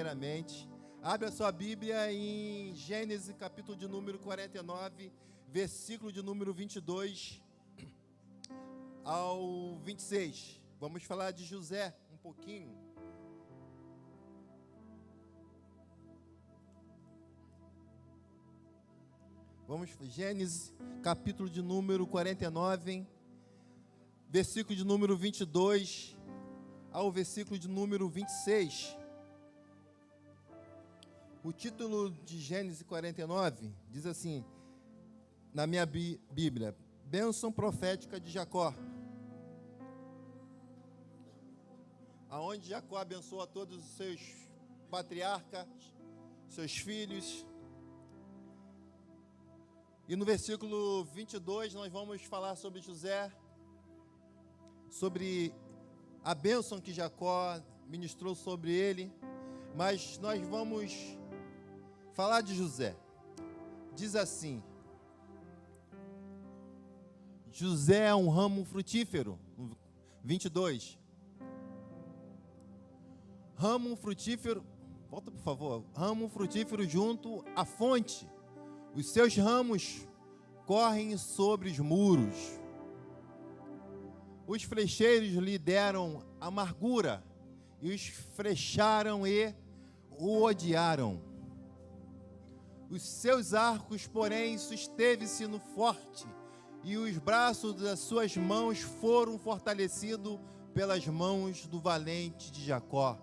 primeiramente. Abre a sua Bíblia em Gênesis, capítulo de número 49, versículo de número 22 ao 26. Vamos falar de José um pouquinho. Gênesis, capítulo de número 49, versículo de número 22 ao versículo de número 26. O título de Gênesis 49 diz assim, na minha Bíblia: Bênção profética de Jacó. Aonde Jacó abençoa todos os seus patriarcas, seus filhos. E no versículo 22 nós vamos falar sobre José, sobre a bênção que Jacó ministrou sobre ele, mas nós vamos falar de José. Diz assim: José é um ramo frutífero. 22. Ramo frutífero, volta por favor. Ramo frutífero junto à fonte. Os seus ramos correm sobre os muros. Os flecheiros lhe deram amargura, e os flecharam e o odiaram. Os seus arcos, porém, susteve-se no forte, e os braços das suas mãos foram fortalecidos pelas mãos do valente de Jacó,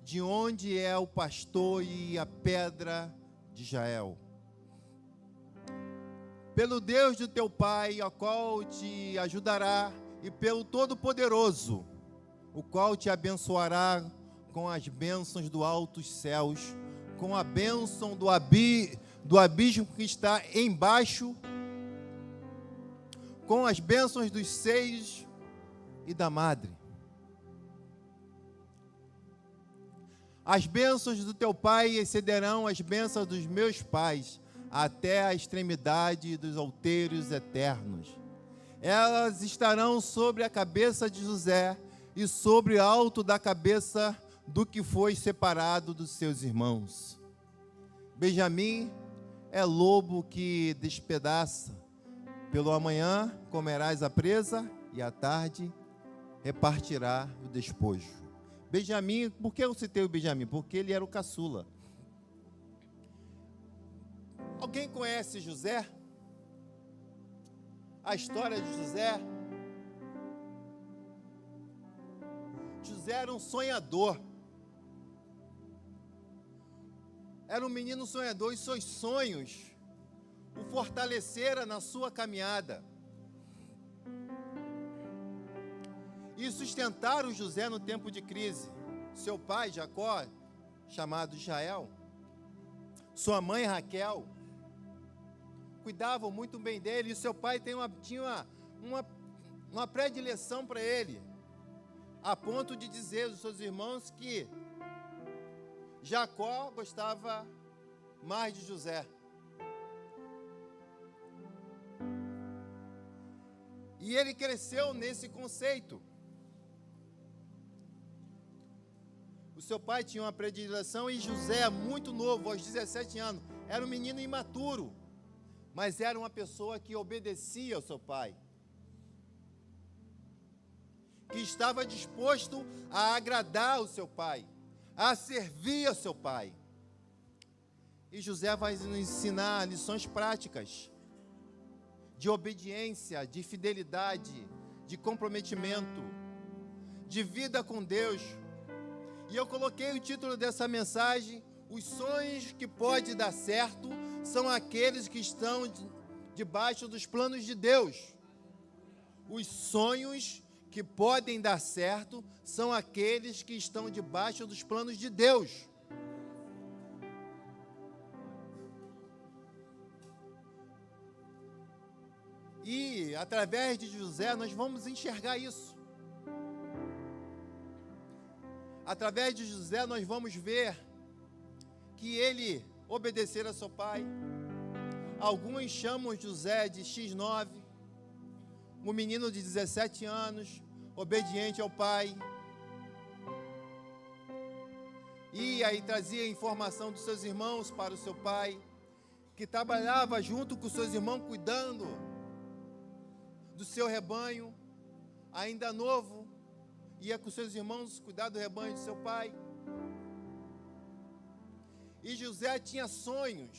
de onde é o pastor e a pedra de Israel. Pelo Deus de teu pai, a qual te ajudará, e pelo Todo-Poderoso, o qual te abençoará com as bênçãos do altos céus, com a bênção do abismo que está embaixo, com as bênçãos dos seios e da madre. As bênçãos do teu pai excederão as bênçãos dos meus pais, até a extremidade dos outeiros eternos. Elas estarão sobre a cabeça de José e sobre o alto da cabeça do que foi separado dos seus irmãos. Benjamim é lobo que despedaça. Pelo amanhã comerás a presa e à tarde repartirá o despojo. Benjamim, por que eu citei o Benjamim? Porque ele era o caçula. Alguém conhece José? A história de José? José era um sonhador. Era um menino sonhador, e seus sonhos o fortaleceram na sua caminhada. E sustentaram José no tempo de crise. Seu pai, Jacó, chamado Israel, sua mãe, Raquel, cuidavam muito bem dele, e seu pai tinha uma predileção para ele, a ponto de dizer aos seus irmãos que Jacó gostava mais de José. E ele cresceu nesse conceito. O seu pai tinha uma predileção, e José, muito novo, aos 17 anos, era um menino imaturo, mas era uma pessoa que obedecia ao seu pai, que estava disposto a agradar o seu pai, a servir ao seu pai. E José vai nos ensinar lições práticas de obediência, de fidelidade, de comprometimento, de vida com Deus. E eu coloquei o título dessa mensagem: os sonhos que podem dar certo são aqueles que estão debaixo dos planos de Deus. Os sonhos que podem dar certo são aqueles que estão debaixo dos planos de Deus. E através de José nós vamos enxergar isso. Através de José nós vamos ver que ele obedecera a seu pai. Alguns chamam José de X9, um menino de 17 anos, obediente ao pai. ia e trazia informação dos seus irmãos para o seu pai, que trabalhava junto com os seus irmãos, cuidando do seu rebanho, ainda novo, ia com seus irmãos cuidar do rebanho de seu pai. E José tinha sonhos.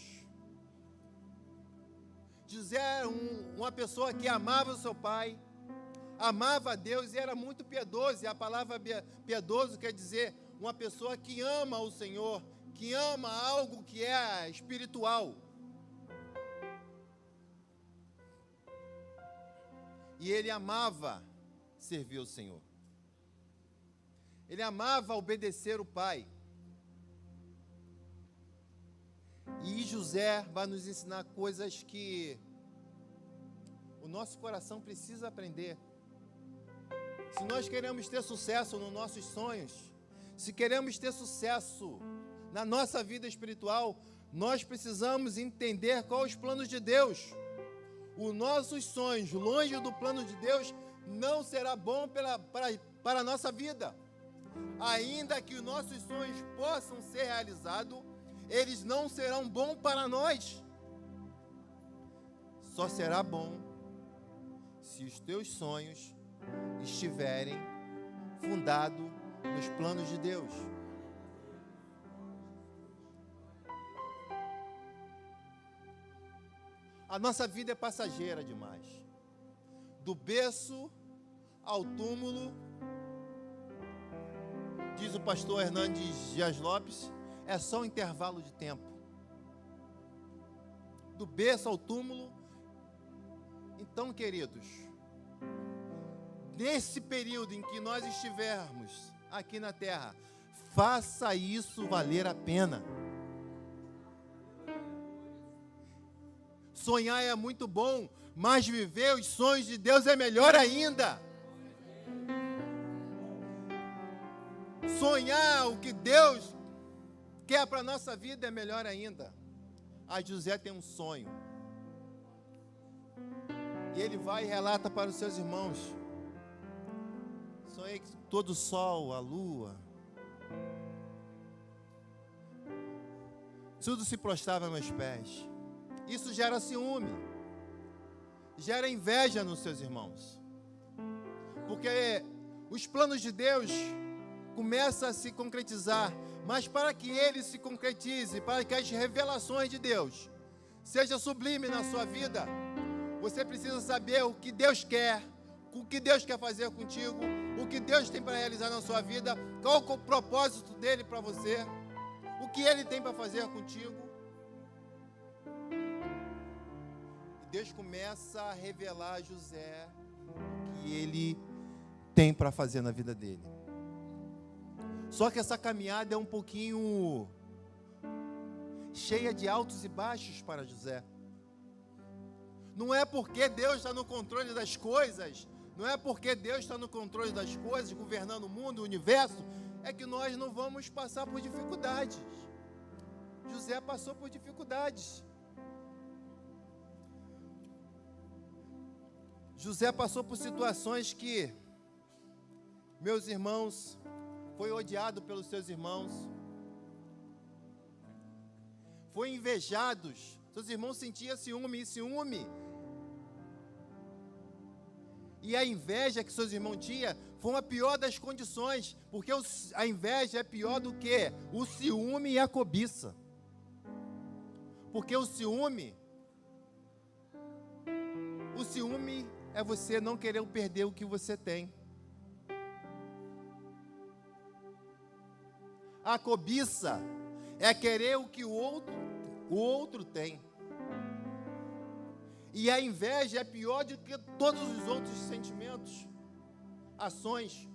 José era uma pessoa que amava o seu pai, amava a Deus e era muito piedoso. E a palavra piedoso quer dizer uma pessoa que ama o Senhor, que ama algo que é espiritual. E ele amava servir o Senhor. Ele amava obedecer o pai. E José vai nos ensinar coisas que o nosso coração precisa aprender. Se nós queremos ter sucesso nos nossos sonhos, se queremos ter sucesso na nossa vida espiritual, nós precisamos entender quais os planos de Deus. Os nossos sonhos, longe do plano de Deus, não será bom para a nossa vida. Ainda que os nossos sonhos possam ser realizados, eles não serão bons para nós. Só será bom se os teus sonhos estiverem fundados nos planos de Deus. A nossa vida é passageira demais. Do berço ao túmulo, diz o pastor Hernandes Dias Lopes, é só um intervalo de tempo. Do berço ao túmulo. Então, queridos, nesse período em que nós estivermos aqui na terra, faça isso valer a pena. Sonhar é muito bom, mas viver os sonhos de Deus é melhor ainda. Sonhar o que Deus quer para a nossa vida é melhor ainda. A José tem um sonho. E ele vai e relata para os seus irmãos. Sonhei que todo o sol, a lua, tudo se prostrava aos meus pés. Isso gera ciúme, gera inveja nos seus irmãos. Porque os planos de Deus começam a se concretizar, mas para que ele se concretize, para que as revelações de Deus sejam sublimes na sua vida, você precisa saber o que Deus quer, o que Deus quer fazer contigo, o que Deus tem para realizar na sua vida, qual é o propósito dele para você, o que ele tem para fazer contigo. Deus começa a revelar a José o que ele tem para fazer na vida dele. Só que essa caminhada é um pouquinho cheia de altos e baixos para José. Não é porque Deus está no controle das coisas, não é porque Deus está no controle das coisas, governando o mundo, o universo, é que nós não vamos passar por dificuldades. José passou por dificuldades. José passou por situações que, meus irmãos, foi odiado pelos seus irmãos, foi invejado, seus irmãos sentiam ciúme. E a inveja que seus irmãos tinham foi uma pior das condições, porque a inveja é pior do que o ciúme e a cobiça. Porque o ciúme é você não querer perder o que você tem. A cobiça é querer o que o outro tem. E a inveja é pior do que todos os outros sentimentos, ações.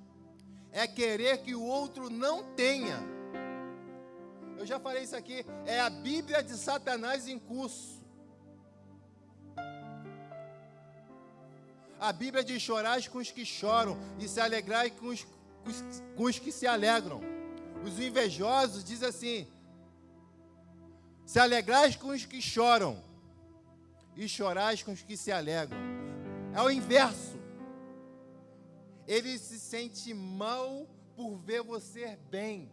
É querer que o outro não tenha. Eu já falei isso aqui, é a Bíblia de Satanás em curso. A Bíblia diz: chorais com os que choram e se alegrai com os que se alegram. Os invejosos dizem assim: se alegrais com os que choram e chorais com os que se alegram. É o inverso. Ele se sente mal por ver você bem.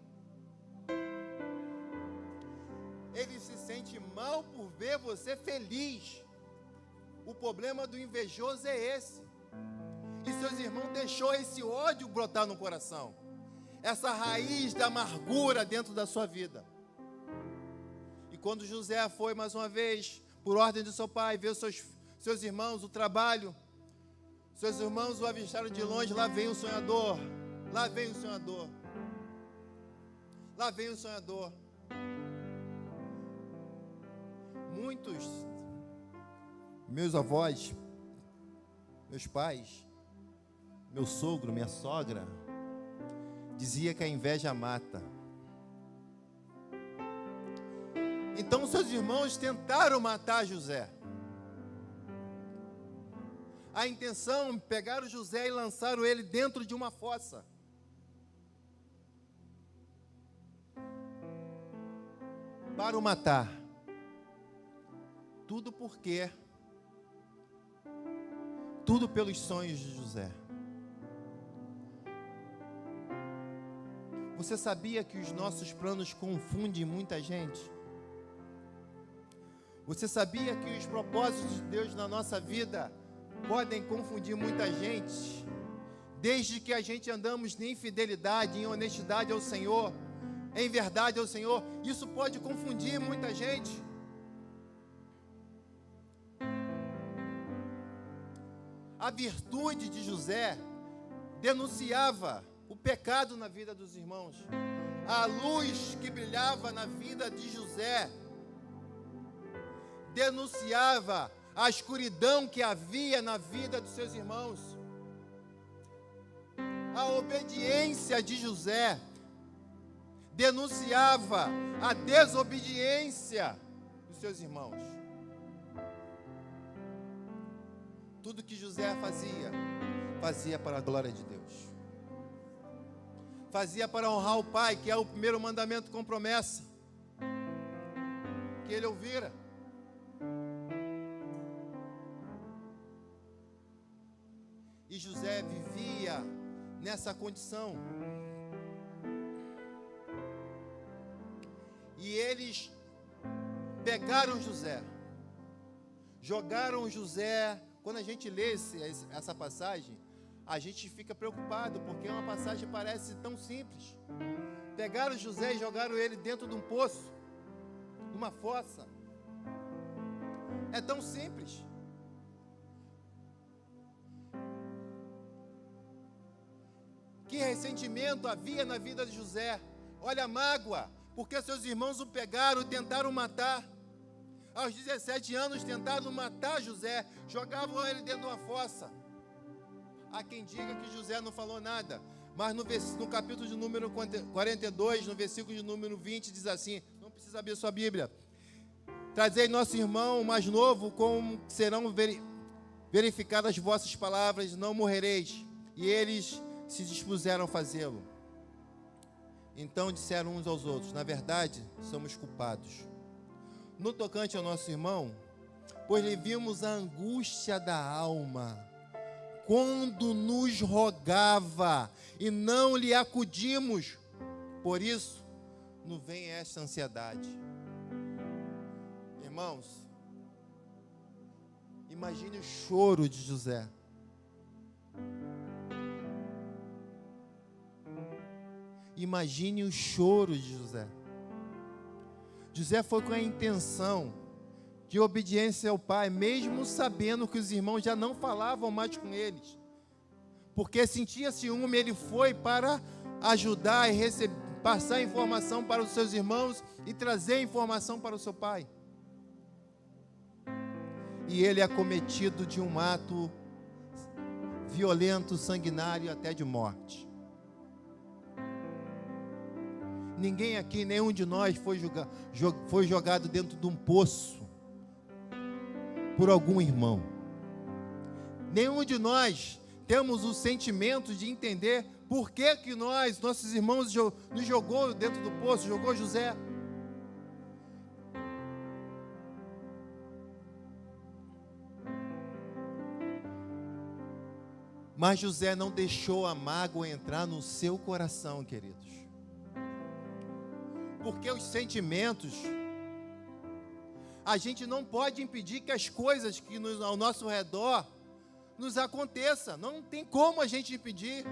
Ele se sente mal por ver você feliz. O problema do invejoso é esse. E seus irmãos deixou esse ódio brotar no coração. Essa raiz da amargura dentro da sua vida. E quando José foi mais uma vez, por ordem do seu pai, ver os seus irmãos, o trabalho, seus irmãos o avistaram de longe, lá vem o sonhador, lá vem o sonhador, lá vem o sonhador. Muitos, meus avós, meus pais, meu sogro, minha sogra, dizia que a inveja mata. Então seus irmãos tentaram matar José. A intenção, pegaram José e lançaram ele dentro de uma fossa. Para o matar. Tudo porque? Tudo pelos sonhos de José. Você sabia que os nossos planos confundem muita gente? Você sabia que os propósitos de Deus na nossa vida podem confundir muita gente? Desde que a gente andamos em fidelidade, em honestidade ao Senhor, em verdade ao Senhor, isso pode confundir muita gente. A virtude de José denunciava o pecado na vida dos irmãos. A luz que brilhava na vida de José denunciava a escuridão que havia na vida dos seus irmãos. A obediência de José denunciava a desobediência dos seus irmãos. Tudo que José fazia para a glória de Deus. Fazia para honrar o pai, que é o primeiro mandamento com promessa, que ele ouvira. E José vivia nessa condição. E eles pegaram José, jogaram José. Quando a gente lê essa passagem, a gente fica preocupado, porque é uma passagem que parece tão simples. Pegaram José e jogaram ele dentro de um poço, numa fossa. É tão simples. Que ressentimento havia na vida de José. Olha a mágoa, porque seus irmãos o pegaram e tentaram matar. Aos 17 anos tentaram matar José, jogavam ele dentro de uma fossa. Há quem diga que José não falou nada, mas no capítulo de número 42, no versículo de número 20, diz assim, não precisa abrir sua Bíblia: trazei nosso irmão mais novo, como serão verificadas as vossas palavras, não morrereis. E eles se dispuseram a fazê-lo. Então disseram uns aos outros, na verdade, somos culpados. No tocante ao nosso irmão, pois lhe vimos a angústia da alma, quando nos rogava, e não lhe acudimos. Por isso, nos vem esta ansiedade. Irmãos, imagine o choro de José. Imagine o choro de José. José foi com a intenção de obediência ao pai, mesmo sabendo que os irmãos já não falavam mais com eles, porque sentia ciúme. Ele foi para ajudar e passar informação para os seus irmãos e trazer informação para o seu pai. E ele é acometido de um ato violento, sanguinário, até de morte. Ninguém aqui, nenhum de nós foi jogado dentro de um poço por algum irmão. Nenhum de nós temos o sentimento de entender por que nossos irmãos nos jogou dentro do poço, jogou José. Mas José não deixou a mágoa entrar no seu coração, queridos. Porque os sentimentos A gente não pode impedir que as coisas que ao nosso redor nos aconteçam. Não tem como a gente impedir.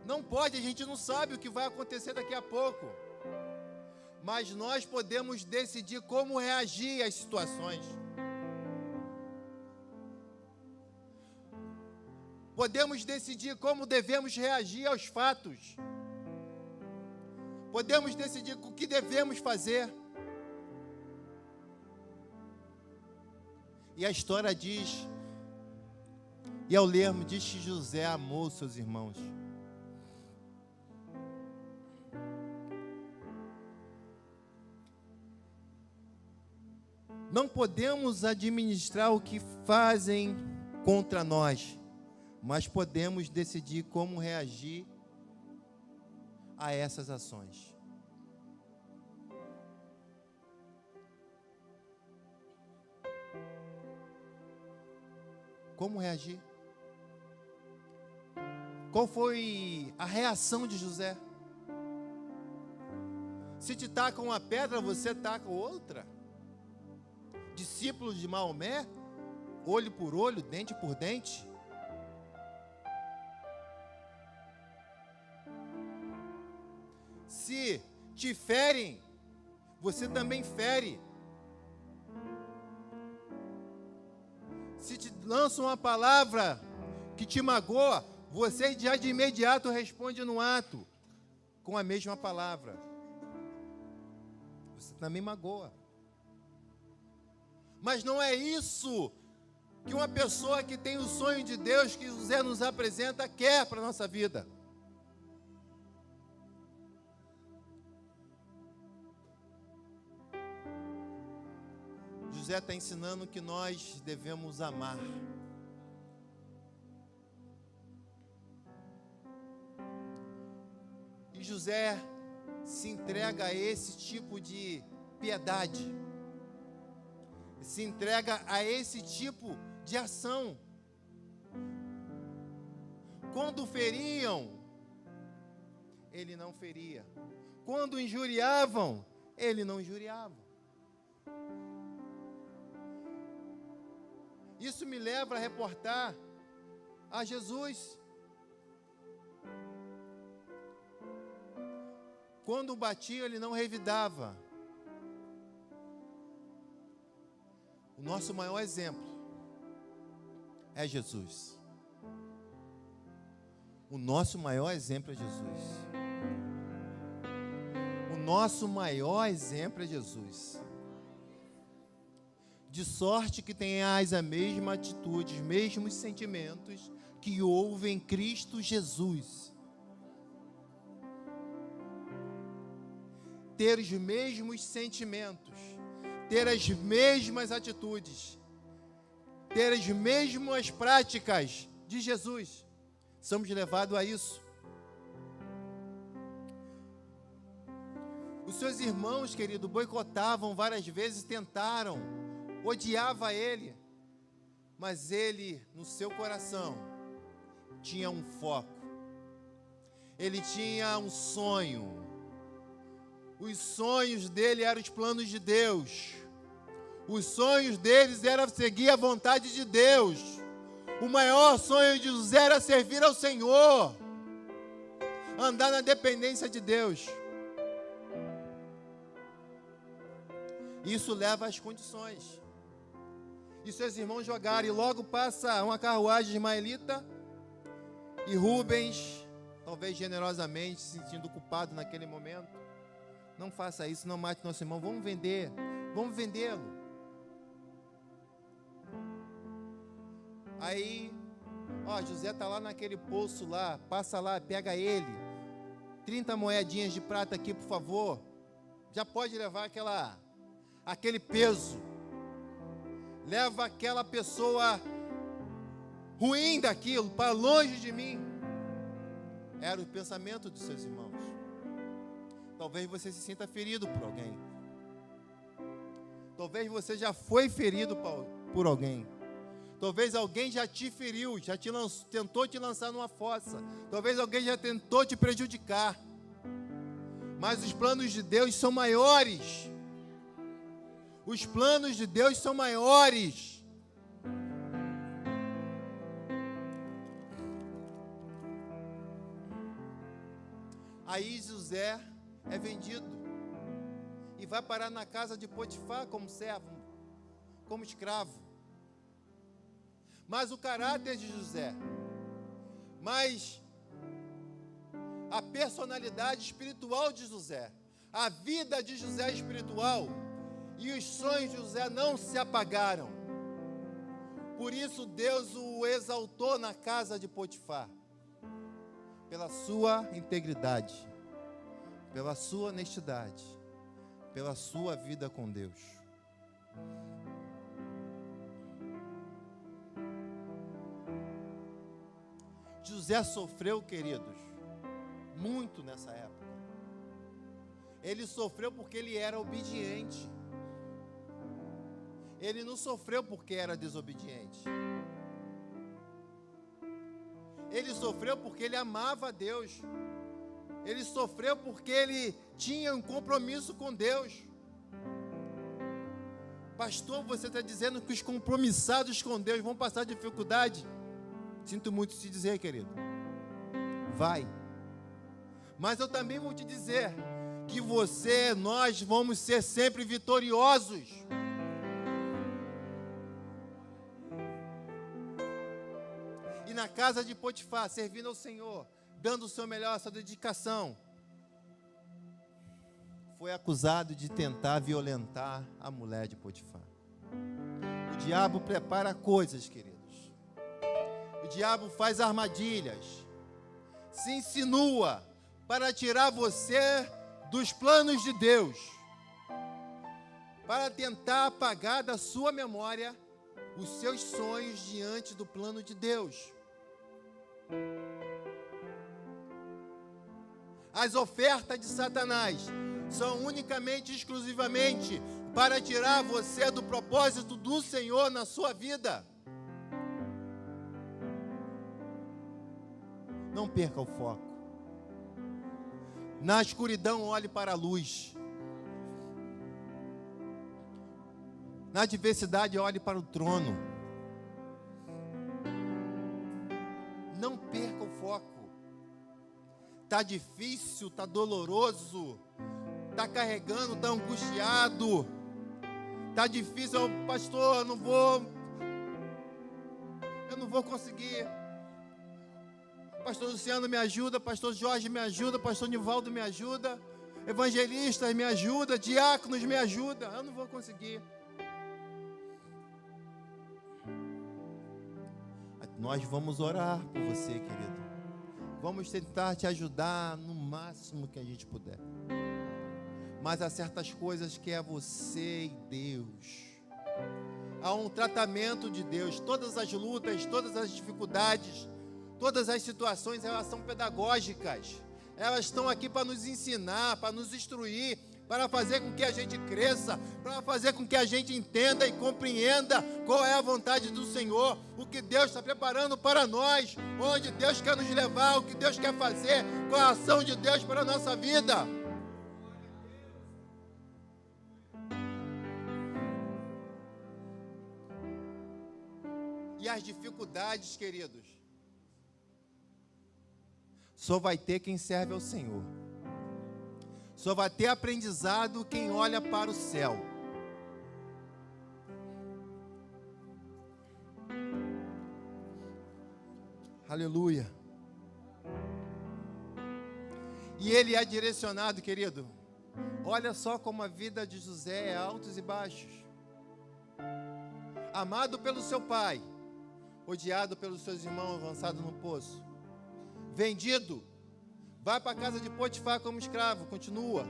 Não pode, a gente não sabe o que vai acontecer daqui a pouco. Mas nós podemos decidir como reagir às situações. Podemos decidir como devemos reagir aos fatos. Podemos decidir o que devemos fazer. E a história diz, e ao lermos, diz que José amou seus irmãos. Não podemos administrar o que fazem contra nós, mas podemos decidir como reagir a essas ações. Como reagir? Qual foi a reação de José? Se te tacam uma pedra, você taca outra? Discípulos de Maomé, olho por olho, dente por dente. Se te ferem, você também fere. Se te lançam uma palavra que te magoa, você já de imediato responde no ato com a mesma palavra. Você também magoa. Mas não é isso que uma pessoa que tem o sonho de Deus, que José nos apresenta, quer para a nossa vida. José está ensinando que nós devemos amar. E José se entrega a esse tipo de piedade. Se entrega a esse tipo de ação. Quando feriam, ele não feria. Quando injuriavam, ele não injuriava. Isso me leva a reportar a Jesus. Quando batiam, ele não revidava. O nosso maior exemplo é Jesus. O nosso maior exemplo é Jesus. O nosso maior exemplo é Jesus. De sorte que tenhais a mesma atitude, os mesmos sentimentos que houve em Cristo Jesus. Ter os mesmos sentimentos, ter as mesmas atitudes, ter as mesmas práticas de Jesus. Somos levados a isso. Os seus irmãos, querido, boicotavam várias vezes, tentaram, odiava ele, mas ele, no seu coração, tinha um foco. Ele tinha um sonho. Os sonhos dele eram os planos de Deus. Os sonhos deles eram seguir a vontade de Deus. O maior sonho de José era servir ao Senhor, andar na dependência de Deus. Isso leva às condições. E seus irmãos jogaram, e logo passa uma carruagem ismaelita, e Rubens, talvez generosamente, se sentindo culpado naquele momento: não faça isso, não mate nosso irmão, vamos vendê-lo. Aí, José está lá naquele poço lá, passa lá, pega ele, 30 moedinhas de prata aqui, por favor, já pode levar aquele peso, leva aquela pessoa ruim daquilo para longe de mim. Era o pensamento dos seus irmãos. Talvez você se sinta ferido por alguém. Talvez você já foi ferido por alguém. Talvez alguém já te feriu, tentou te lançar numa fossa. Talvez alguém já tentou te prejudicar. Mas os planos de Deus são maiores. Os planos de Deus são maiores. Aí José é vendido e vai parar na casa de Potifar como servo, como escravo. Mas o caráter de José, mas a personalidade espiritual de José, a vida de José espiritual e os sonhos de José não se apagaram. Por isso Deus o exaltou na casa de Potifar, pela sua integridade, pela sua honestidade, pela sua vida com Deus. José sofreu, queridos, muito nessa época. Ele sofreu porque ele era obediente. Ele não sofreu porque era desobediente. Ele sofreu porque ele amava a Deus. Ele sofreu porque ele tinha um compromisso com Deus. Pastor, você está dizendo que os compromissados com Deus vão passar dificuldade? Sinto muito te dizer, querido. Vai. Mas eu também vou te dizer que nós vamos ser sempre vitoriosos. E na casa de Potifar, servindo ao Senhor, dando o seu melhor, a sua dedicação, foi acusado de tentar violentar a mulher de Potifar. O diabo prepara coisas, queridos. O diabo faz armadilhas, se insinua para tirar você dos planos de Deus, para tentar apagar da sua memória os seus sonhos diante do plano de Deus. As ofertas de Satanás são unicamente e exclusivamente para tirar você do propósito do Senhor na sua vida. Não perca o foco. Na escuridão, olhe para a luz. Na adversidade, olhe para o trono. Não perca o foco. Está difícil, está doloroso, está carregando, está angustiado, está difícil, pastor, eu não vou conseguir. Pastor Luciano me ajuda, pastor Jorge me ajuda, pastor Nivaldo me ajuda, evangelistas me ajuda, diáconos me ajuda, eu não vou conseguir. Nós vamos orar por você, querido. Vamos tentar te ajudar no máximo que a gente puder. Mas há certas coisas que é você e Deus. Há um tratamento de Deus. Todas as lutas, todas as dificuldades, todas as situações, elas são pedagógicas. Elas estão aqui para nos ensinar, para nos instruir, para fazer com que a gente cresça, para fazer com que a gente entenda e compreenda qual é a vontade do Senhor, o que Deus está preparando para nós, onde Deus quer nos levar, o que Deus quer fazer, qual a ação de Deus para a nossa vida. E as dificuldades, queridos, só vai ter quem serve ao Senhor. Só vai ter aprendizado quem olha para o céu. Aleluia. E ele é direcionado, querido. Olha só como a vida de José é altos e baixos. Amado pelo seu pai, odiado pelos seus irmãos, lançado no poço. Vendido, vai para a casa de Potifar como escravo, continua.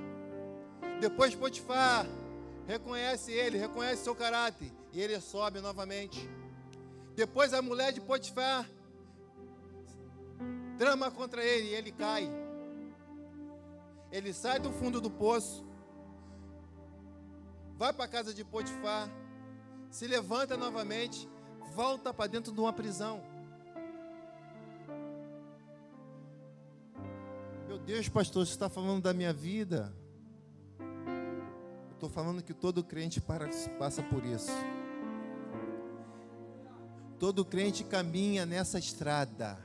Depois Potifar reconhece ele, reconhece seu caráter, e ele sobe novamente. Depois a mulher de Potifar trama contra ele, e ele cai. Ele sai do fundo do poço, vai para a casa de Potifar, se levanta novamente, volta para dentro de uma prisão. Meu Deus, pastor, você está falando da minha vida? Eu estou falando que todo crente passa por isso. Todo crente caminha nessa estrada.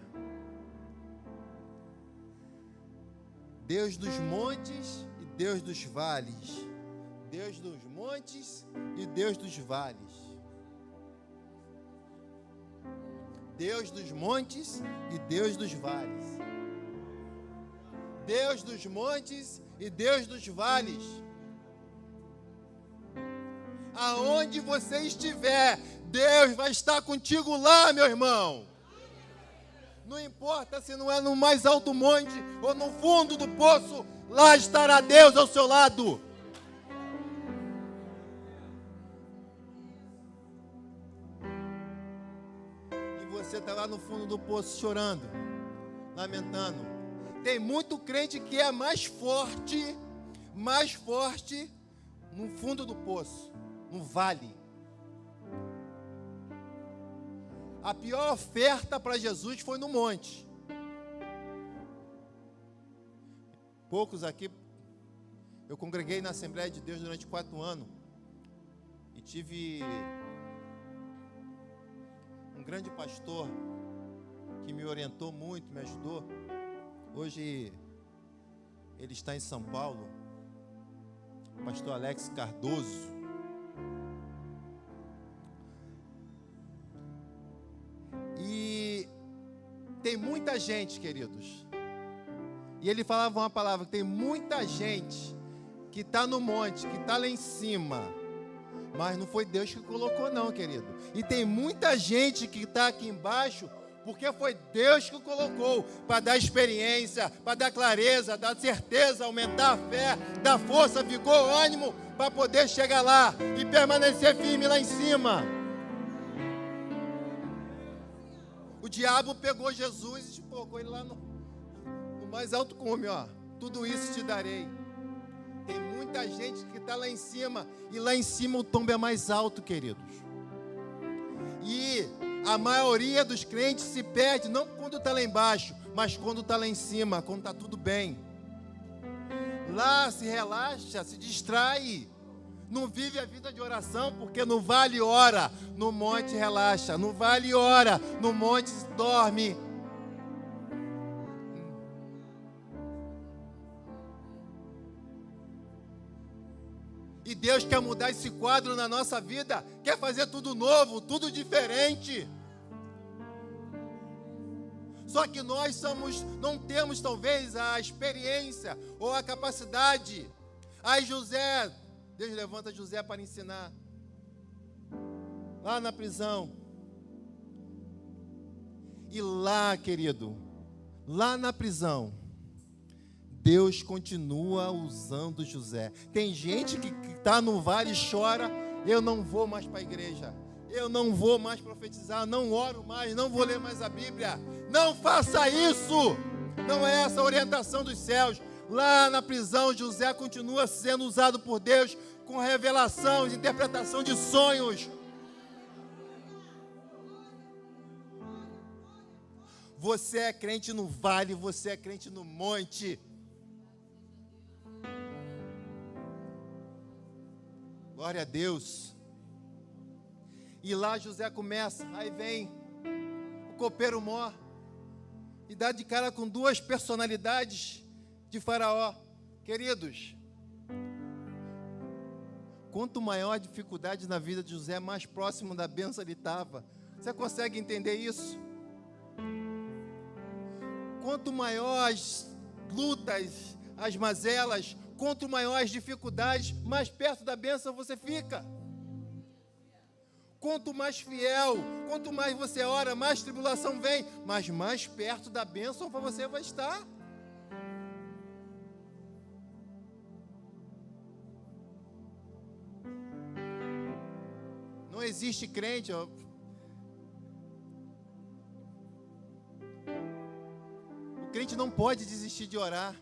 Deus dos montes e Deus dos vales. Deus dos montes e Deus dos vales. Deus dos montes e Deus dos vales. Deus dos montes e Deus dos vales. Aonde você estiver, Deus vai estar contigo lá, meu irmão. Não importa se não é no mais alto monte ou no fundo do poço, lá estará Deus ao seu lado. E você está lá no fundo do poço chorando, lamentando. Tem muito crente que é mais forte no fundo do poço, no vale. A pior oferta para Jesus foi no monte. Poucos aqui, eu congreguei na Assembleia de Deus durante 4 anos e tive um grande pastor que me orientou muito, me ajudou. Hoje ele está em São Paulo, o pastor Alex Cardoso. E tem muita gente, queridos, e ele falava uma palavra, tem muita gente que está no monte, que está lá em cima, mas não foi Deus que colocou não, querido. E tem muita gente que está aqui embaixo, porque foi Deus que colocou, para dar experiência, para dar clareza, dar certeza, aumentar a fé, dar força, vigor, ânimo, para poder chegar lá e permanecer firme lá em cima. O diabo pegou Jesus e colocou ele lá no mais alto cume, ó. Tudo isso te darei. Tem muita gente que está lá em cima, e lá em cima o tombo é mais alto, queridos. E a maioria dos crentes se perde, não quando está lá embaixo, mas quando está lá em cima, quando está tudo bem. Lá se relaxa, se distrai. Não vive a vida de oração, porque no vale ora, no monte relaxa, no vale ora, no monte dorme. E Deus quer mudar esse quadro na nossa vida, quer fazer tudo novo, tudo diferente. Só que nós não temos talvez a experiência ou a capacidade. Aí José, Deus levanta José para ensinar. Lá na prisão. E lá, querido, lá na prisão, Deus continua usando José. Tem gente que está no vale e chora, eu não vou mais para a igreja, eu não vou mais profetizar, não oro mais, não vou ler mais a Bíblia. Não faça isso, não é essa a orientação dos céus. Lá na prisão, José continua sendo usado por Deus com revelação, interpretação de sonhos. Você é crente no vale, você é crente no monte. Glória a Deus. E lá José começa, aí vem o copeiro mor e dá de cara com 2 personalidades de Faraó. Queridos, quanto maior a dificuldade na vida de José, mais próximo da bênção ele estava. Você consegue entender isso? Quanto maior as lutas, as mazelas, quanto maior as dificuldades, mais perto da bênção você fica. Quanto mais fiel, quanto mais você ora, mais tribulação vem, mas mais perto da bênção você vai estar. Não existe crente, ó. O crente não pode desistir de orar.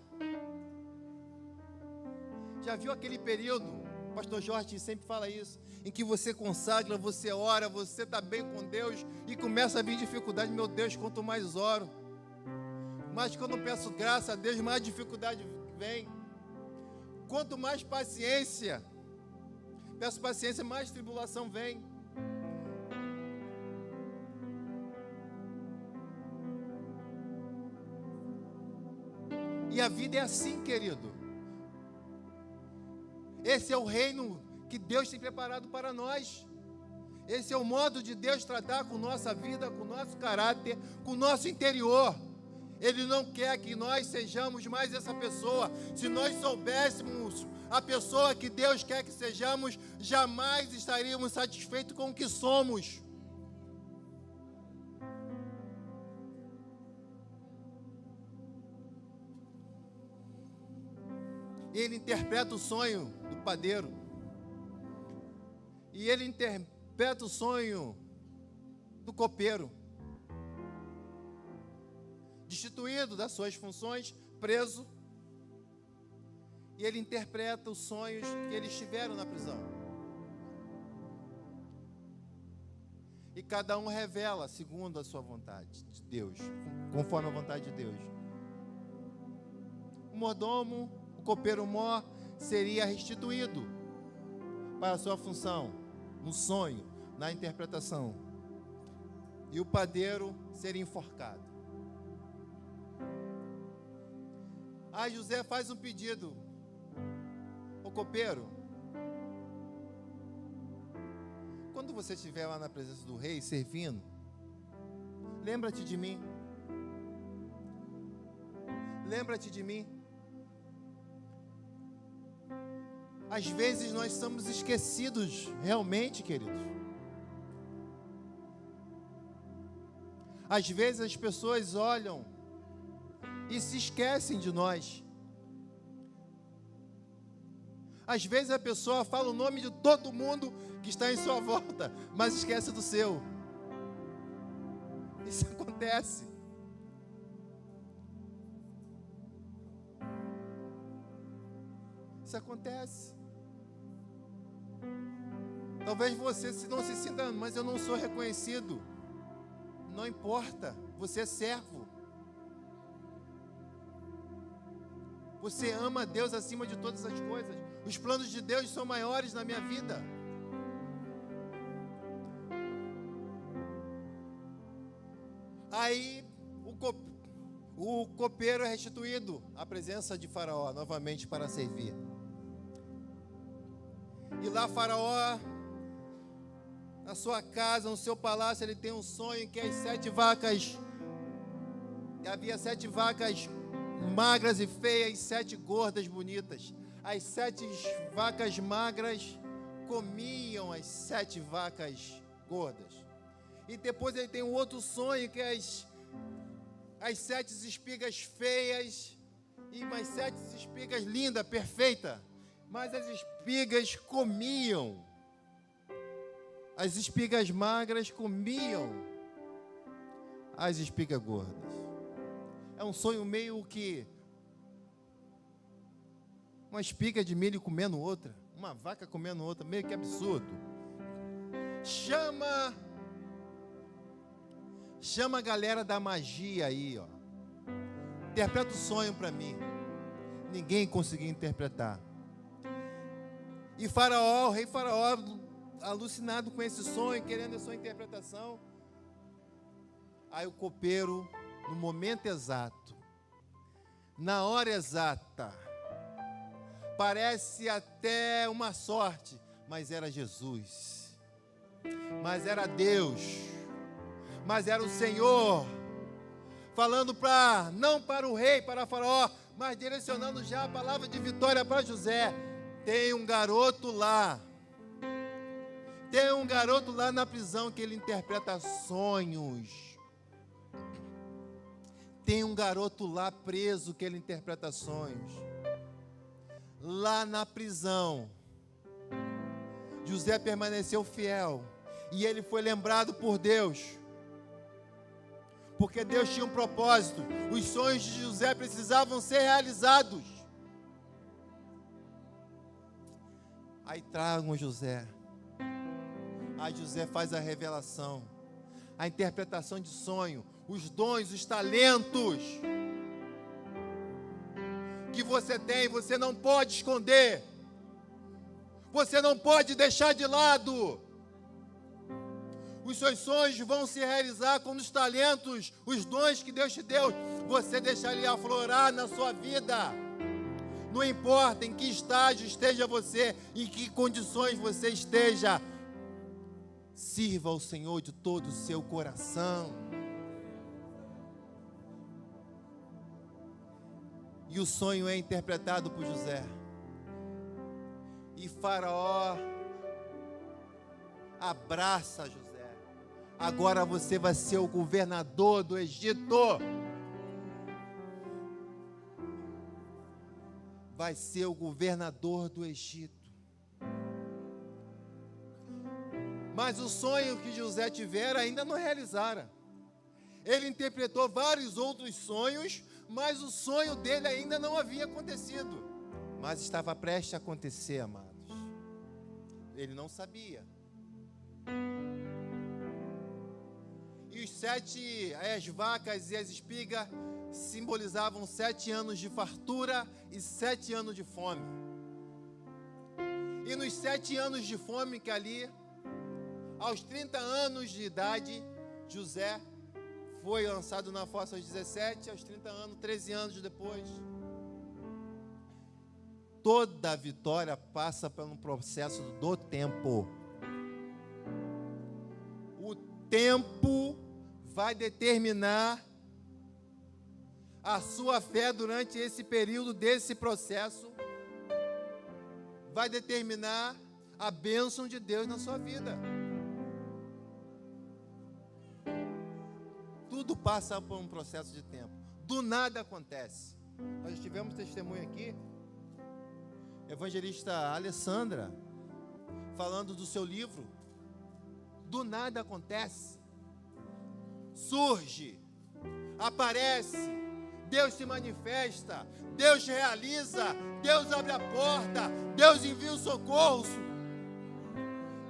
Já viu aquele período, o pastor Jorge sempre fala isso, em que você consagra, você ora, você está bem com Deus e começa a vir dificuldade. Meu Deus, quanto mais oro, mais quando eu peço graça a Deus, mais dificuldade vem. Quanto mais paciência, Peço paciência, mais tribulação vem. E a vida é assim, querido. Esse é o reino que Deus tem preparado para nós. Esse é o modo de Deus tratar com nossa vida, com nosso caráter, com o nosso interior. Ele não quer que nós sejamos mais essa pessoa. Se nós soubéssemos a pessoa que Deus quer que sejamos, jamais estaríamos satisfeitos com o que somos. Ele interpreta o sonho do padeiro. E ele interpreta o sonho do copeiro. Destituído das suas funções, preso. E ele interpreta os sonhos que eles tiveram na prisão. E cada um revela segundo a sua vontade de Deus, conforme a vontade de Deus. O mordomo, o copeiro-mor, seria restituído para a sua função, no sonho, na interpretação. E o padeiro seria enforcado. Aí José faz um pedido. Ô copeiro, quando você estiver lá na presença do rei, servindo, lembra-te de mim. Lembra-te de mim. Às vezes nós somos esquecidos, realmente, queridos. Às vezes as pessoas olham e se esquecem de nós. Às vezes a pessoa fala o nome de todo mundo que está em sua volta, mas esquece do seu. Isso acontece. Isso acontece. Talvez você não se sinta, mas eu não sou reconhecido. Não importa, você é servo. Você ama a Deus acima de todas as coisas. Os planos de Deus são maiores na minha vida. Aí o copeiro é restituído à presença de Faraó, novamente para servir. E lá Faraó, na sua casa, no seu palácio, ele tem um sonho que as 7 vacas, que havia 7 vacas magras e feias, 7 gordas bonitas. As 7 vacas magras comiam as 7 vacas gordas. E depois ele tem um outro sonho que as 7 espigas feias e mais 7 espigas lindas, perfeitas. Mas as espigas comiam. As espigas magras comiam as espigas gordas. É um sonho meio que uma espiga de milho comendo outra, uma vaca comendo outra, meio que absurdo. Chama a galera da magia aí, ó. Interpreta o sonho para mim. Ninguém conseguia interpretar. E Faraó, o rei Faraó, alucinado com esse sonho, querendo a sua interpretação. Aí o copeiro, no momento exato, na hora exata, parece até uma sorte, mas era Jesus, mas era Deus, mas era o Senhor, falando não para o rei, para Faraó, mas direcionando já a palavra de vitória para José. Tem um garoto lá na prisão que ele interpreta sonhos. Tem um garoto lá preso que ele interpreta sonhos. Lá na prisão, José permaneceu fiel e ele foi lembrado por Deus, porque Deus tinha um propósito. Os sonhos de José precisavam ser realizados. Aí tragam José. Aí José faz a revelação, a interpretação de sonho, os dons, os talentos que você tem, você não pode esconder. Você não pode deixar de lado. Os seus sonhos vão se realizar quando os talentos, os dons que Deus te deu, você deixar ele aflorar na sua vida. Não importa em que estágio esteja você, em que condições você esteja, sirva ao Senhor de todo o seu coração. E o sonho é interpretado por José. E Faraó abraça José. Agora você vai ser o governador do Egito. Vai ser o governador do Egito. Mas o sonho que José tivera ainda não realizara. Ele interpretou vários outros sonhos, mas o sonho dele ainda não havia acontecido. Mas estava prestes a acontecer, amados. Ele não sabia. E as vacas e as espigas simbolizavam 7 anos de fartura e 7 anos de fome. E nos 7 anos de fome que ali, aos 30 anos de idade, José foi lançado na fossa aos 17, aos 30 anos, 13 anos depois. Toda vitória passa por um processo do tempo. O tempo vai determinar a sua fé durante esse período desse processo, vai determinar a bênção de Deus na sua vida. Tudo passa por um processo de tempo. Do nada acontece. Nós tivemos testemunho aqui, evangelista Alessandra, falando do seu livro. Do nada acontece. Surge, aparece, Deus se manifesta, Deus realiza, Deus abre a porta, Deus envia o socorro,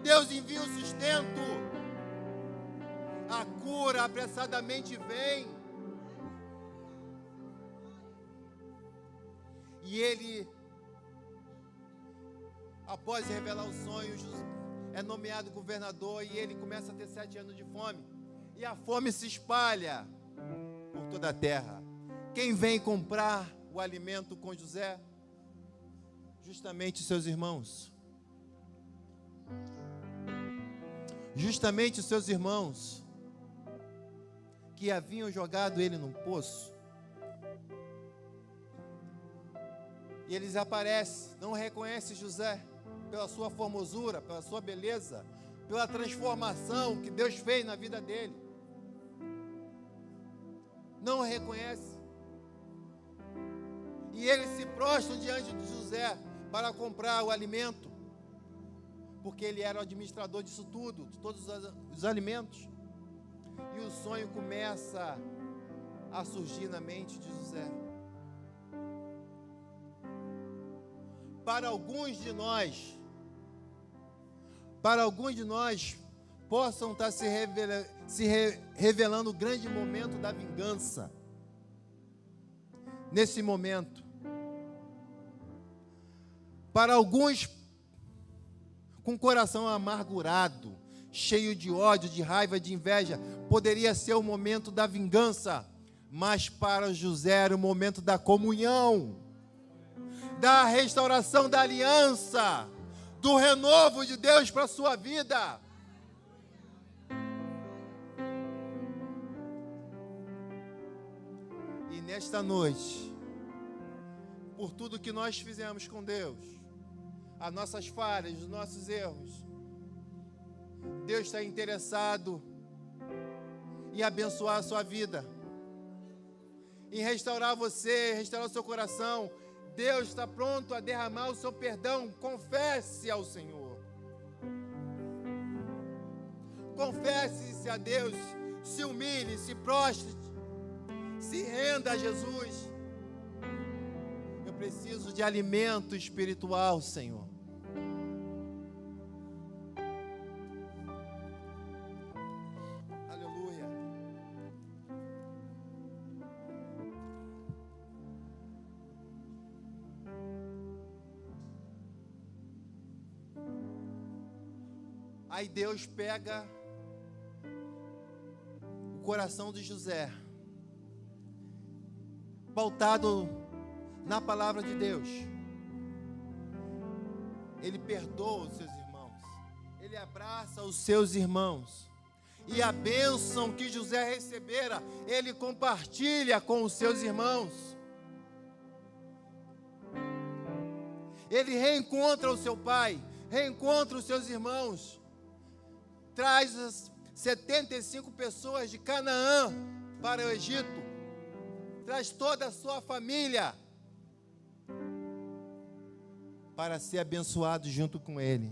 Deus envia o sustento, a cura apressadamente vem. E ele, após revelar os sonhos, é nomeado governador e ele começa a ter 7 anos de fome. E a fome se espalha por toda a terra. Quem vem comprar o alimento com José? Justamente os seus irmãos. Justamente os seus irmãos que haviam jogado ele num poço. E eles aparecem, não reconhecem José pela sua formosura, pela sua beleza, pela transformação que Deus fez na vida dele. Não reconhece. E eles se prostram diante de José para comprar o alimento, porque ele era o administrador disso tudo, de todos os alimentos. E o sonho começa a surgir na mente de José. Para alguns de nós, possam estar revelando o grande momento da vingança. Nesse momento, para alguns com o coração amargurado, cheio de ódio, de raiva, de inveja, poderia ser o momento da vingança, mas para José era o momento da comunhão, da restauração da aliança, do renovo de Deus para a sua vida. E nesta noite, por tudo que nós fizemos com Deus, as nossas falhas, os nossos erros, Deus está interessado em abençoar a sua vida, em restaurar você, restaurar o seu coração. Deus está pronto a derramar o seu perdão. Confesse ao Senhor. Confesse-se a Deus. Se humilhe, se prostre, se renda a Jesus. Eu preciso de alimento espiritual, Senhor. Aleluia. Aí Deus pega o coração de José, pautado na palavra de Deus. Ele perdoa os seus irmãos, ele abraça os seus irmãos, e a bênção que José recebera, ele compartilha com os seus irmãos. Ele reencontra o seu pai, reencontra os seus irmãos, traz as 75 pessoas de Canaã para o Egito, traz toda a sua família para ser abençoado junto com ele.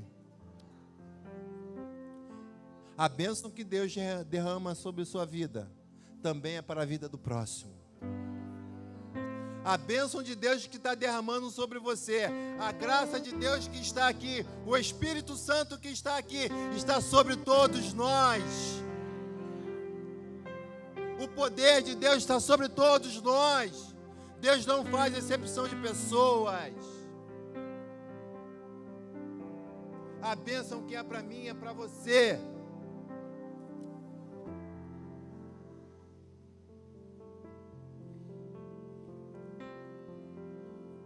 A bênção que Deus derrama sobre a sua vida também é para a vida do próximo. A bênção de Deus que está derramando sobre você, a graça de Deus que está aqui, o Espírito Santo que está aqui, está sobre todos nós. O poder de Deus está sobre todos nós. Deus não faz exceção de pessoas. A bênção que é para mim é para você.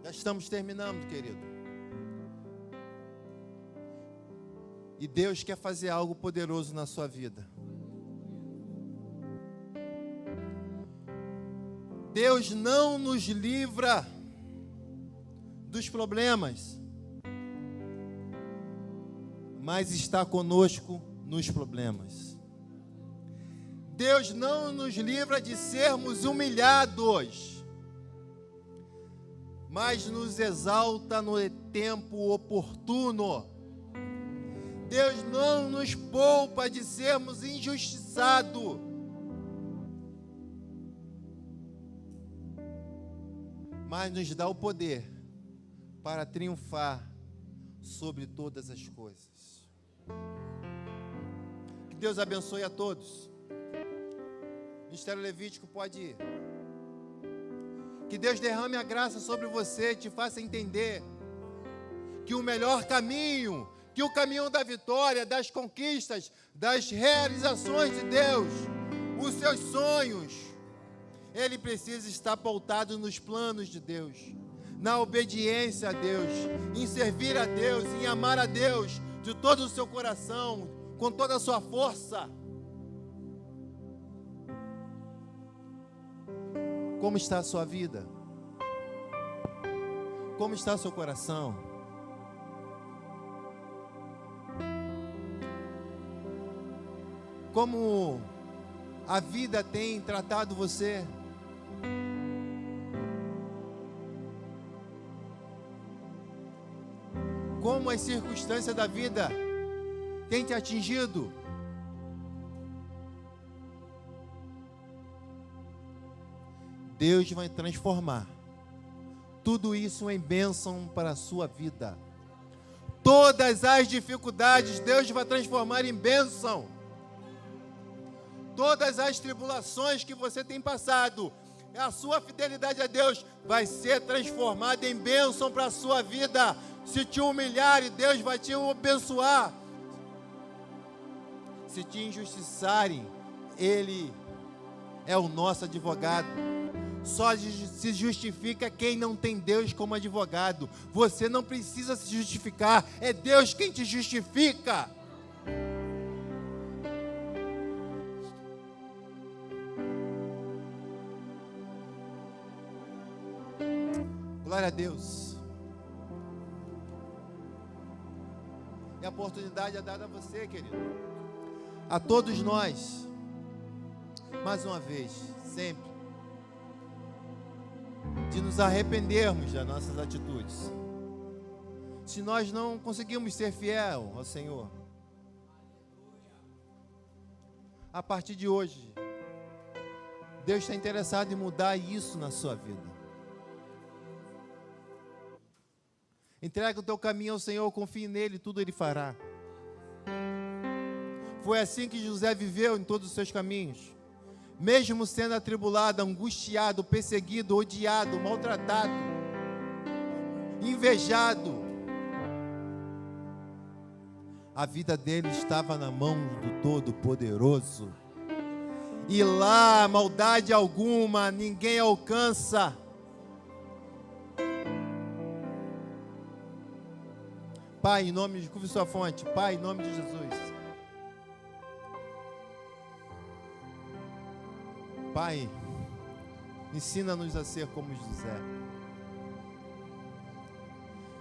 Já estamos terminando, querido. E Deus quer fazer algo poderoso na sua vida. Deus não nos livra dos problemas, mas está conosco nos problemas. Deus não nos livra de sermos humilhados, mas nos exalta no tempo oportuno. Deus não nos poupa de sermos injustiçados, mas nos dá o poder para triunfar sobre todas as coisas. Que Deus abençoe a todos. O Ministério Levítico pode ir. Que Deus derrame a graça sobre você, te faça entender que o melhor caminho, que o caminho da vitória, das conquistas, das realizações de Deus, os seus sonhos, ele precisa estar pautado nos planos de Deus, na obediência a Deus, em servir a Deus, em amar a Deus de todo o seu coração, com toda a sua força. Como está a sua vida? Como está o seu coração? Como a vida tem tratado você? Como as circunstâncias da vida têm te atingido? Deus vai transformar tudo isso em bênção para a sua vida. Todas as dificuldades, Deus vai transformar em bênção. Todas as tribulações que você tem passado, a sua fidelidade a Deus vai ser transformada em bênção para a sua vida. Se te humilharem, Deus vai te abençoar. Se te injustiçarem, Ele é o nosso advogado. Só se justifica quem não tem Deus como advogado. Você não precisa se justificar, é Deus quem te justifica. Glória a Deus. E a oportunidade é dada a você, querido, a todos nós, mais uma vez, sempre, de nos arrependermos das nossas atitudes. Se nós não conseguimos ser fiel ao Senhor, a partir de hoje, Deus está interessado em mudar isso na sua vida. Entrega o teu caminho ao Senhor, confie nele, tudo Ele fará. Foi assim que José viveu em todos os seus caminhos. Mesmo sendo atribulado, angustiado, perseguido, odiado, maltratado, invejado, A vida dele estava na mão do Todo-Poderoso. E lá, maldade alguma, ninguém alcança. Pai, em nome de... Curve sua fonte. Pai, em nome de Jesus. Pai, ensina-nos a ser como José.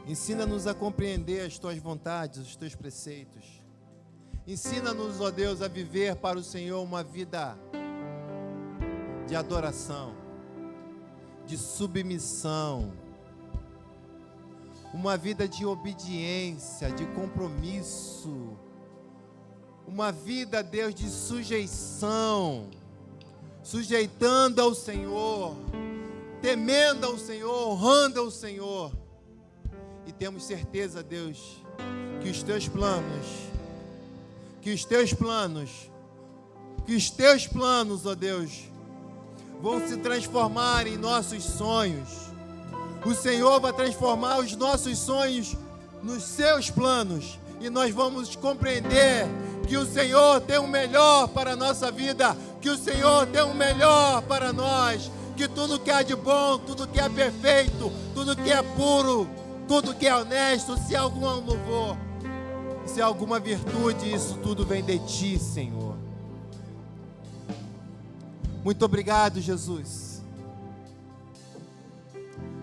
Ensina-nos a compreender as tuas vontades, os teus preceitos. Ensina-nos, ó Deus, a viver para o Senhor uma vida de adoração, de submissão, uma vida de obediência, de compromisso, uma vida, Deus, de sujeição, sujeitando ao Senhor, temendo ao Senhor, honrando ao Senhor. E temos certeza, Deus, que os teus planos, ó Deus, vão se transformar em nossos sonhos. O Senhor vai transformar os nossos sonhos nos seus planos. E nós vamos compreender que o Senhor tem o melhor para a nossa vida, que o Senhor tem o melhor para nós, que tudo que há de bom, tudo que é perfeito, tudo que é puro, tudo que é honesto, se há algum louvor, se há alguma virtude, isso tudo vem de Ti, Senhor. Muito obrigado, Jesus.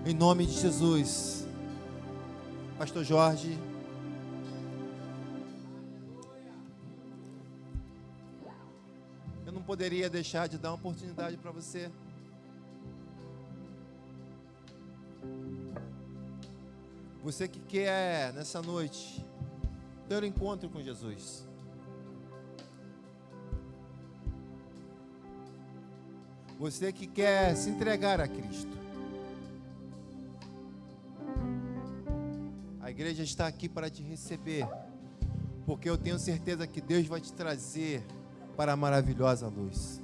Em nome de Jesus. Pastor Jorge. Eu não poderia deixar de dar uma oportunidade para você. Você que quer, nessa noite, ter um encontro com Jesus. Você que quer se entregar a Cristo. A igreja está aqui para te receber, porque eu tenho certeza que Deus vai te trazer para a maravilhosa luz.